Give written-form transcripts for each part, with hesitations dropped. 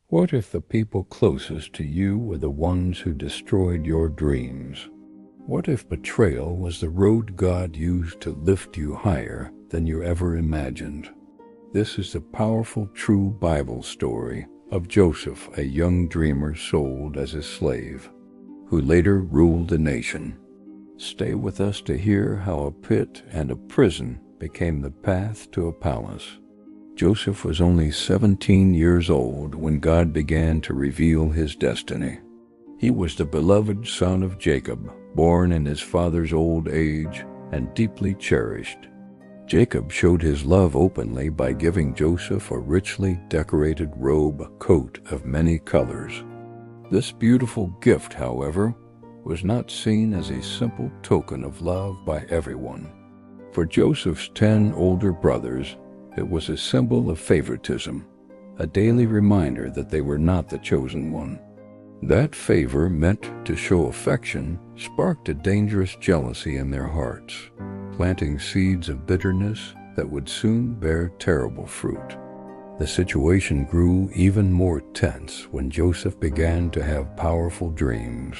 What if the people closest to you were the ones who destroyed your dreams? What if betrayal was the road God used to lift you higher than you ever imagined? This is the powerful, true Bible story of Joseph, a young dreamer sold as a slave, who later ruled a nation. Stay with us to hear how a pit and a prison became the path to a palace. Joseph was only 17 years old when God began to reveal his destiny. He was the beloved son of Jacob, born in his father's old age and deeply cherished. Jacob showed his love openly by giving Joseph a richly decorated coat of many colors. This beautiful gift, however, was not seen as a simple token of love by everyone. For Joseph's 10 older brothers, it was a symbol of favoritism, a daily reminder that they were not the chosen one. That favor, meant to show affection, sparked a dangerous jealousy in their hearts, planting seeds of bitterness that would soon bear terrible fruit. The situation grew even more tense when Joseph began to have powerful dreams.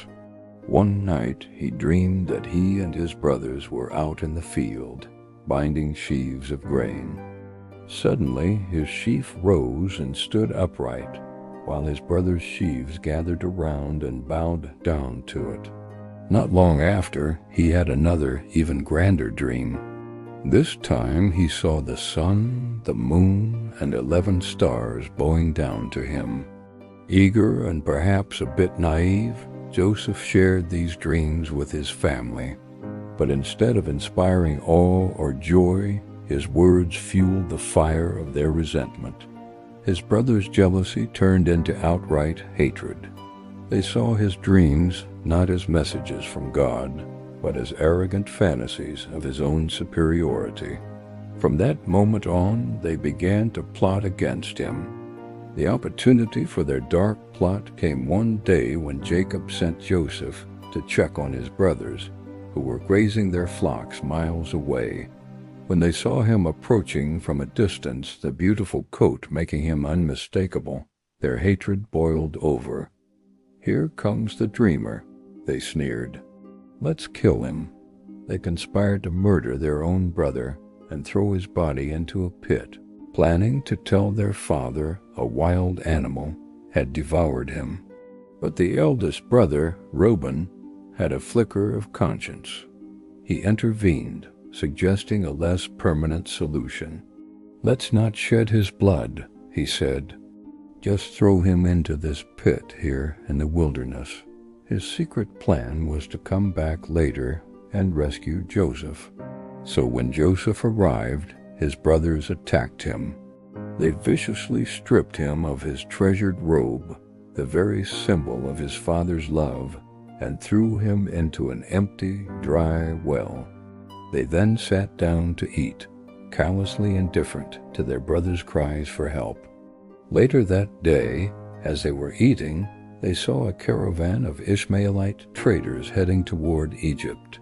One night he dreamed that he and his brothers were out in the field, binding sheaves of grain. Suddenly his sheaf rose and stood upright, while his brothers' sheaves gathered around and bowed down to it. Not long after, he had another, even grander dream. This time he saw the sun, the moon, and 11 stars bowing down to him. Eager and perhaps a bit naive, Joseph shared these dreams with his family. But instead of inspiring awe or joy, his words fueled the fire of their resentment. His brothers' jealousy turned into outright hatred. They saw his dreams not as messages from God, but as arrogant fantasies of his own superiority. From that moment on, they began to plot against him. The opportunity for their dark plot came one day when Jacob sent Joseph to check on his brothers, who were grazing their flocks miles away. When they saw him approaching from a distance, the beautiful coat making him unmistakable, their hatred boiled over. "Here comes the dreamer," they sneered. "Let's kill him." They conspired to murder their own brother and throw his body into a pit, planning to tell their father a wild animal had devoured him. But the eldest brother, Reuben, had a flicker of conscience. He intervened, suggesting a less permanent solution. "Let's not shed his blood," he said. "Just throw him into this pit here in the wilderness." His secret plan was to come back later and rescue Joseph. So when Joseph arrived, his brothers attacked him. They viciously stripped him of his treasured robe, the very symbol of his father's love, and threw him into an empty, dry well. They then sat down to eat, callously indifferent to their brothers' cries for help. Later that day, as they were eating, they saw a caravan of Ishmaelite traders heading toward Egypt.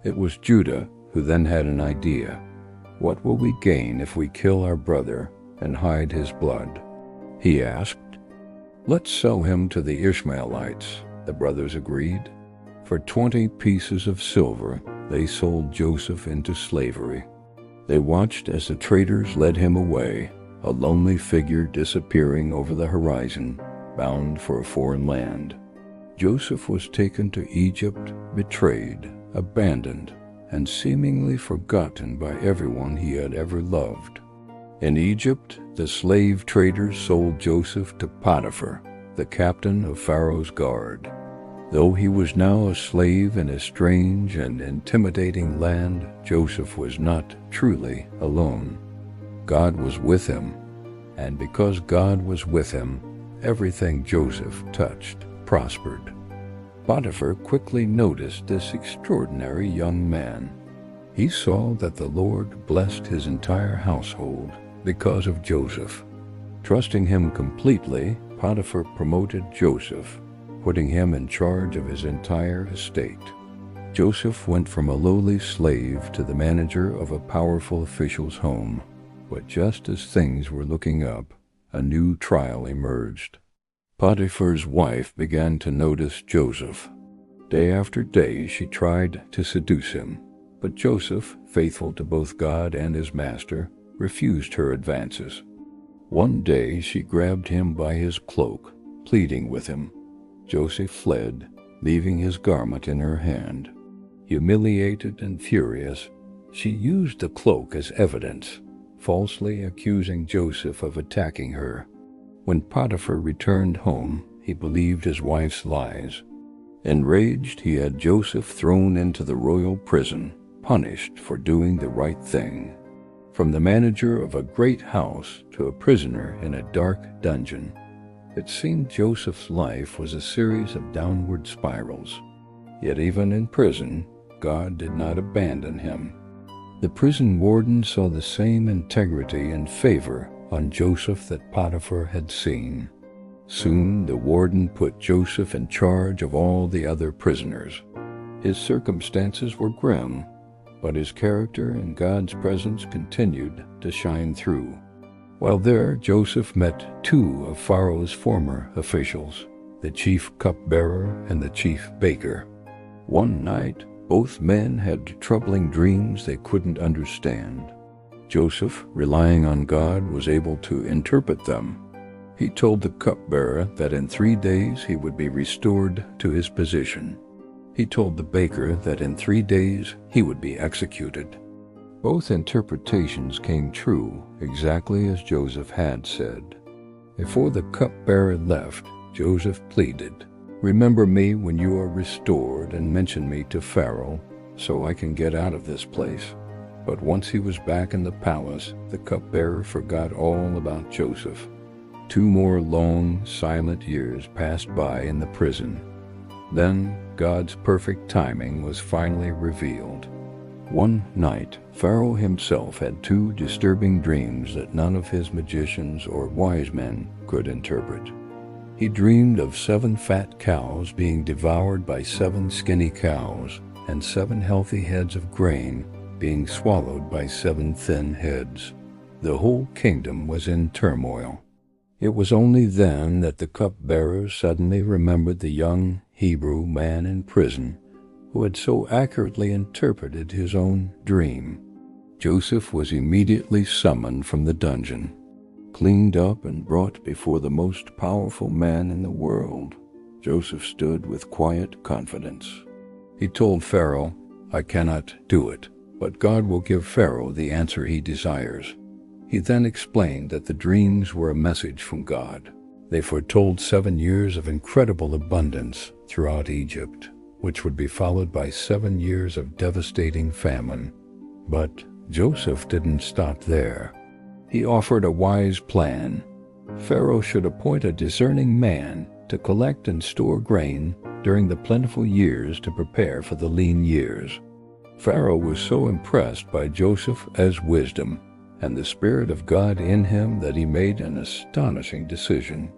It was Judah who then had an idea. "What will we gain if we kill our brother and hide his blood?" he asked. "Let's sell him to the Ishmaelites," the brothers agreed. For 20 pieces of silver, they sold Joseph into slavery. They watched as the traders led him away, a lonely figure disappearing over the horizon, bound for a foreign land. Joseph was taken to Egypt, betrayed, abandoned, and seemingly forgotten by everyone he had ever loved. In Egypt, the slave traders sold Joseph to Potiphar, the captain of Pharaoh's guard. Though he was now a slave in a strange and intimidating land, Joseph was not truly alone. God was with him, and because God was with him, everything Joseph touched prospered. Potiphar quickly noticed this extraordinary young man. He saw that the Lord blessed his entire household because of Joseph. Trusting him completely, Potiphar promoted Joseph, putting him in charge of his entire estate. Joseph went from a lowly slave to the manager of a powerful official's home. But just as things were looking up, a new trial emerged. Potiphar's wife began to notice Joseph. Day after day she tried to seduce him, but Joseph, faithful to both God and his master, refused her advances. One day she grabbed him by his cloak, pleading with him. Joseph fled, leaving his garment in her hand. Humiliated and furious, she used the cloak as evidence, falsely accusing Joseph of attacking her. When Potiphar returned home, he believed his wife's lies. Enraged, he had Joseph thrown into the royal prison, punished for doing the right thing. From the manager of a great house to a prisoner in a dark dungeon, it seemed Joseph's life was a series of downward spirals. Yet even in prison, God did not abandon him. The prison warden saw the same integrity and favor on Joseph that Potiphar had seen. Soon the warden put Joseph in charge of all the other prisoners. His circumstances were grim, but his character in God's presence continued to shine through. While there, Joseph met two of Pharaoh's former officials, the chief cupbearer and the chief baker. One night, both men had troubling dreams they couldn't understand. Joseph, relying on God, was able to interpret them. He told the cupbearer that in 3 days he would be restored to his position. He told the baker that in 3 days he would be executed. Both interpretations came true, exactly as Joseph had said. Before the cupbearer left, Joseph pleaded, "Remember me when you are restored and mention me to Pharaoh, so I can get out of this place." But once he was back in the palace, the cupbearer forgot all about Joseph. 2 more long, silent years passed by in the prison. Then God's perfect timing was finally revealed. One night, Pharaoh himself had 2 disturbing dreams that none of his magicians or wise men could interpret. He dreamed of 7 fat cows being devoured by 7 skinny cows, and 7 healthy heads of grain being swallowed by 7 thin heads. The whole kingdom was in turmoil. It was only then that the cupbearer suddenly remembered the young Hebrew man in prison who had so accurately interpreted his own dream. Joseph was immediately summoned from the dungeon, cleaned up and brought before the most powerful man in the world. Joseph stood with quiet confidence. He told Pharaoh, "I cannot do it, but God will give Pharaoh the answer he desires." He then explained that the dreams were a message from God. They foretold 7 years of incredible abundance throughout Egypt, which would be followed by 7 years of devastating famine. But Joseph didn't stop there. He offered a wise plan. Pharaoh should appoint a discerning man to collect and store grain during the plentiful years to prepare for the lean years. Pharaoh was so impressed by Joseph's wisdom and the Spirit of God in him that he made an astonishing decision.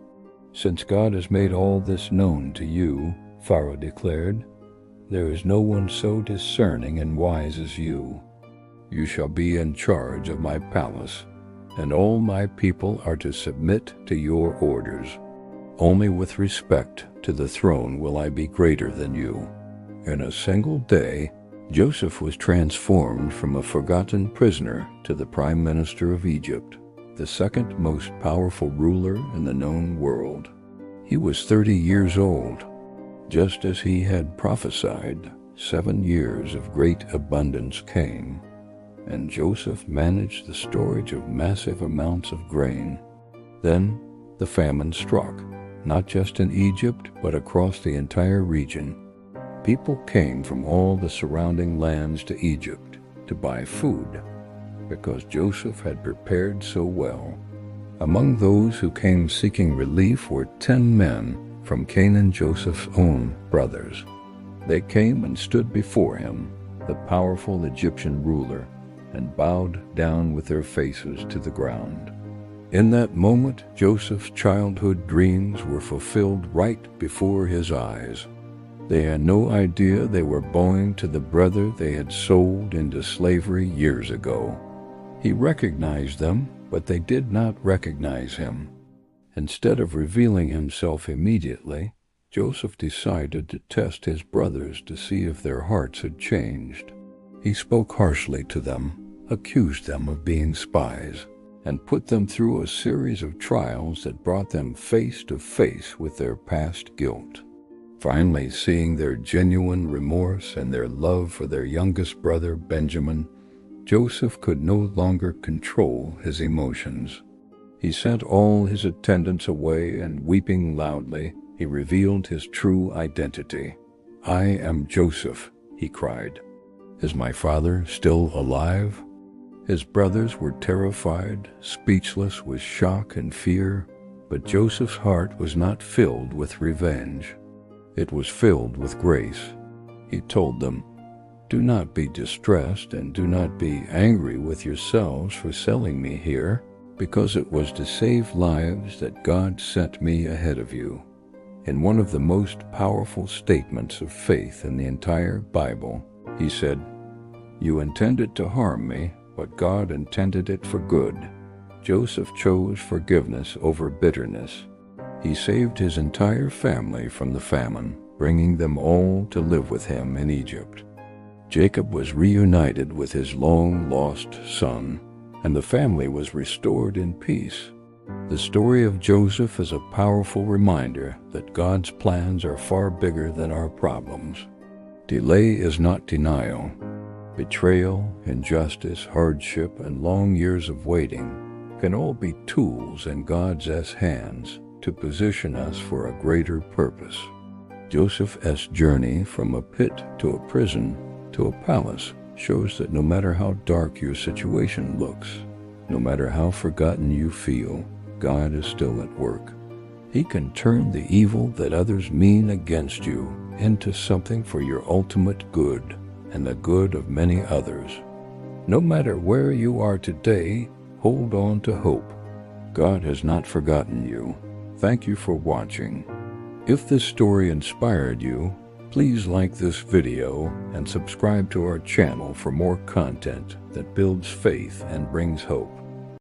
"Since God has made all this known to you," Pharaoh declared, "there is no one so discerning and wise as you. You shall be in charge of my palace, and all my people are to submit to your orders. Only with respect to the throne will I be greater than you." In a single day, Joseph was transformed from a forgotten prisoner to the prime minister of Egypt, the second most powerful ruler in the known world. He was 30 years old. Just as he had prophesied, 7 years of great abundance came, and Joseph managed the storage of massive amounts of grain. Then the famine struck, not just in Egypt, but across the entire region. People came from all the surrounding lands to Egypt to buy food, because Joseph had prepared so well. Among those who came seeking relief were 10 men from Canaan, Joseph's own brothers. They came and stood before him, the powerful Egyptian ruler, and bowed down with their faces to the ground. In that moment, Joseph's childhood dreams were fulfilled right before his eyes. They had no idea they were bowing to the brother they had sold into slavery years ago. He recognized them, but they did not recognize him. Instead of revealing himself immediately, Joseph decided to test his brothers to see if their hearts had changed. He spoke harshly to them, accused them of being spies, and put them through a series of trials that brought them face to face with their past guilt. Finally, seeing their genuine remorse and their love for their youngest brother, Benjamin, Joseph could no longer control his emotions. He sent all his attendants away, and weeping loudly, he revealed his true identity. "I am Joseph," he cried. "Is my father still alive?" His brothers were terrified, speechless with shock and fear, but Joseph's heart was not filled with revenge. It was filled with grace. He told them, "Do not be distressed and do not be angry with yourselves for selling me here, because it was to save lives that God sent me ahead of you." In one of the most powerful statements of faith in the entire Bible, he said, "You intended to harm me, but God intended it for good." Joseph chose forgiveness over bitterness. He saved his entire family from the famine, bringing them all to live with him in Egypt. Jacob was reunited with his long-lost son, and the family was restored in peace. The story of Joseph is a powerful reminder that God's plans are far bigger than our problems. Delay is not denial. Betrayal, injustice, hardship, and long years of waiting can all be tools in God's hands to position us for a greater purpose. Joseph's journey from a pit to a prison to a palace shows that no matter how dark your situation looks, no matter how forgotten you feel, God is still at work. He can turn the evil that others mean against you into something for your ultimate good and the good of many others. No matter where you are today, hold on to hope. God has not forgotten you. Thank you for watching. If this story inspired you, please like this video and subscribe to our channel for more content that builds faith and brings hope.